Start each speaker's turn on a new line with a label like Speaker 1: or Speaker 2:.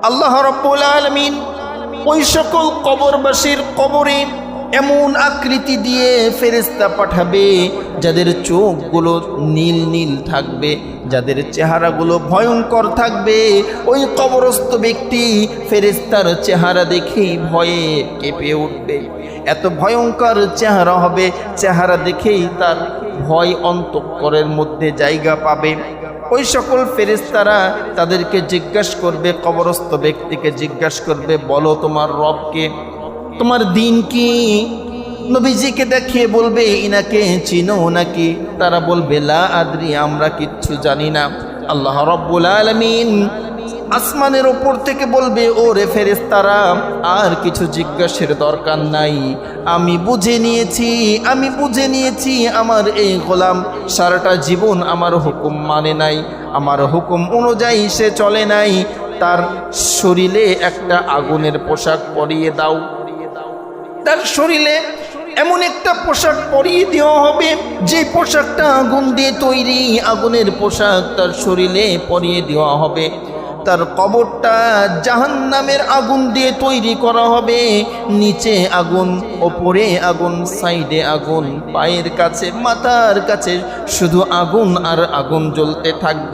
Speaker 1: আল্লাহ রাব্বুল আলামিন ওই সকল কবরবাসীর কবরে এমন আকৃতি দিয়ে ফেরেশতা পাঠাবে যাদের চোখগুলো নীল নীল থাকবে, যাদের চেহারাগুলো ভয়ঙ্কর থাকবে। ওই কবরস্থ ব্যক্তি ফেরেশতার চেহারা দেখেই ভয়ে কেঁপে উঠবে। এত ভয়ঙ্কর চেহারা হবে, চেহারা দেখেই তার ভয় অন্তঃকরণের মধ্যে জায়গা পাবে। ওই সকল ফেরেশতারা তাদেরকে জিজ্ঞাসা করবে, কবরস্থ ব্যক্তিকে জিজ্ঞাসা করবে, বলো তোমার রবকে, তোমার দিন কি? নবীজিকে দেখিয়ে বলবে, ইনাকে চিনো নাকি? তারা বলবে, লা আদরি, আমরা কিচ্ছু জানি না। আল্লাহ রাব্বুল আলামিন আসমানের ওপর থেকে বলবে, ও রে ফেরেশতারা, আর কিছু জিজ্ঞাসার দরকার নাই, আমি বুঝে নিয়েছি আমার এই গোলাম সারাটা জীবন আমার হুকুম মানে নাই, আমার হুকুম অনুযায়ী সে চলে নাই। তার শরীরে একটা আগুনের পোশাক পরিয়ে দাও। তার শরীরে এমন একটা পোশাক পরিয়ে দেওয়া হবে যে পোশাকটা আগুন দিয়ে তৈরি, আগুনের পোশাক তার শরীরে পরিয়ে দেওয়া হবে। তার কবরটা জাহান্নামের আগুন দিয়ে তৈরি করা হবে, নিচে আগুন, ওপরে আগুন, সাইডে আগুন, পায়ের কাছে, মাথার কাছে শুধু আগুন আর আগুন জ্বলতে থাকবে।